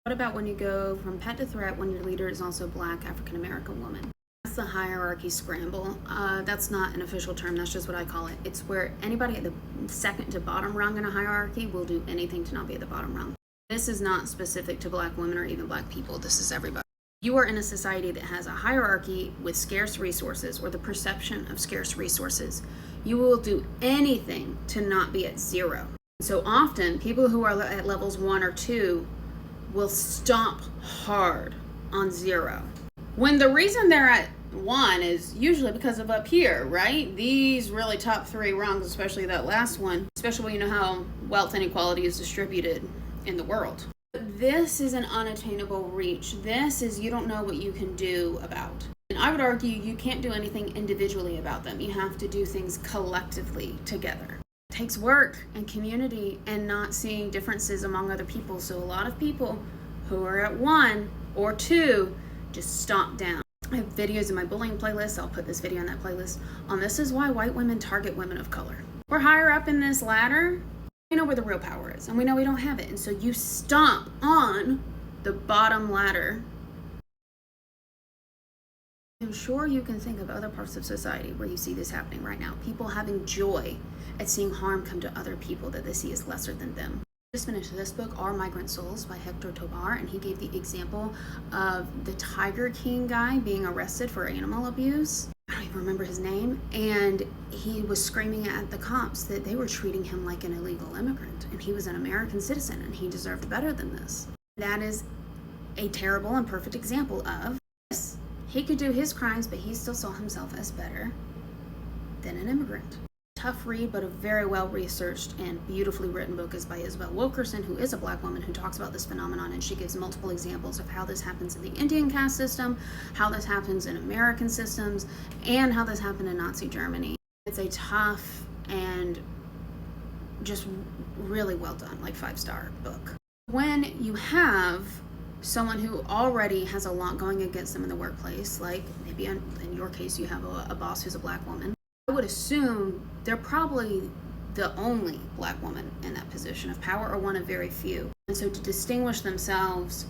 What about when you go from pet to threat when your leader is also a Black African American woman? That's the hierarchy scramble. That's not an official term, that's just what I call it. It's where anybody at the second to bottom rung in a hierarchy will do anything to not be at the bottom rung. This is not specific to Black women or even Black people. This is everybody. You are in a society that has a hierarchy with scarce resources or the perception of scarce resources. You will do anything to not be at zero. So often, people who are at levels 1 or 2 will stomp hard on 0. When the reason they're at 1 is usually because of up here, right? These really top 3 rungs, especially that last one, especially when you know how wealth inequality is distributed in the world. This is an unattainable reach. This is you don't know what you can do about. And I would argue you can't do anything individually about them. You have to do things collectively together. It takes work and community and not seeing differences among other people. So a lot of people who are at 1 or 2 just stomp down. I have videos in my bullying playlist. I'll put this video in that playlist on this is why white women target women of color. We're higher up in this ladder. We know where the real power is, and we know we don't have it. And so you stomp on the bottom ladder. I'm sure you can think of other parts of society where you see this happening right now. People having joy at seeing harm come to other people that they see as lesser than them. I just finished this book, Our Migrant Souls by Hector Tobar, and he gave the example of the Tiger King guy being arrested for animal abuse. I don't even remember his name, and he was screaming at the cops that they were treating him like an illegal immigrant, and he was an American citizen, and he deserved better than this. That is a terrible and perfect example of this. He could do his crimes, but he still saw himself as better than an immigrant. Tough read, but a very well researched and beautifully written book is by Isabel Wilkerson, who is a Black woman who talks about this phenomenon, and she gives multiple examples of how this happens in the Indian caste system, how this happens in American systems, and how this happened in Nazi Germany. It's a tough and just really well done, like 5-star book. When you have someone who already has a lot going against them in the workplace, like maybe in your case you have a boss who's a Black woman, I would assume they're probably the only Black woman in that position of power or one of very few. And so to distinguish themselves,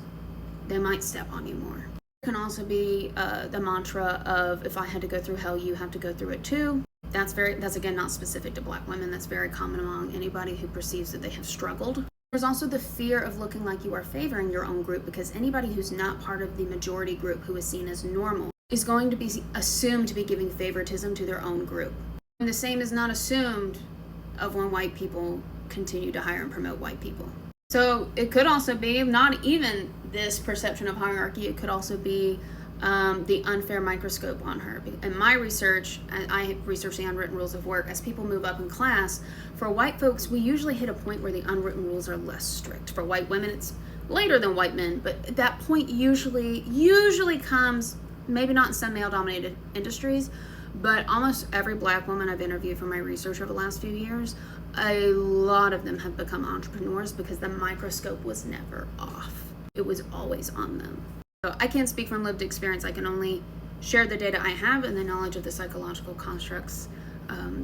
they might step on you more. It can also be the mantra of if I had to go through hell, you have to go through it too. That's again not specific to Black women. That's very common among anybody who perceives that they have struggled. There's also the fear of looking like you are favoring your own group, because anybody who's not part of the majority group who is seen as normal is going to be assumed to be giving favoritism to their own group. And the same is not assumed of when white people continue to hire and promote white people. So it could also be not even this perception of hierarchy, it could also be the unfair microscope on her. In my research, I research the unwritten rules of work. As people move up in class, for white folks, we usually hit a point where the unwritten rules are less strict. For white women, it's later than white men, but that point usually comes, maybe not in some male-dominated industries, but almost every Black woman I've interviewed for my research over the last few years, a lot of them have become entrepreneurs because the microscope was never off. It was always on them. So I can't speak from lived experience. I can only share the data I have and the knowledge of the psychological constructs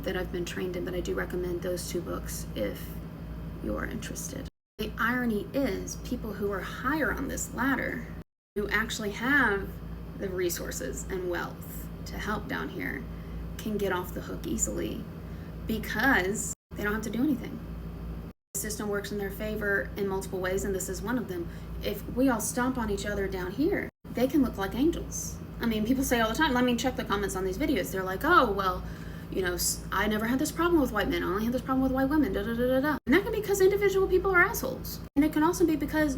that I've been trained in, but I do recommend those 2 books if you're interested. The irony is people who are higher on this ladder, who actually have the resources and wealth to help down here, can get off the hook easily because they don't have to do anything. The system works in their favor in multiple ways, and this is one of them. If we all stomp on each other down here, they can look like angels. I mean, people say all the time, let me check the comments on these videos. They're like, oh, well, you know, I never had this problem with white men. I only had this problem with white women, da-da-da-da-da. And that can be because individual people are assholes. And it can also be because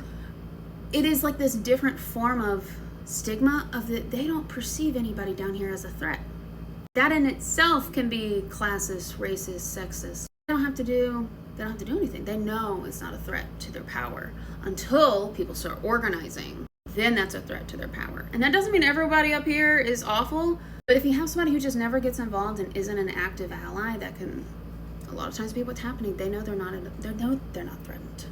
it is like this different form of stigma of that they don't perceive anybody down here as a threat. That in itself can be classist, racist, sexist. They don't have to do anything. They know it's not a threat to their power until people start organizing. Then that's a threat to their power. And that doesn't mean everybody up here is awful, but if you have somebody who just never gets involved and isn't an active ally, that can a lot of times be what's happening. They know they're not threatened.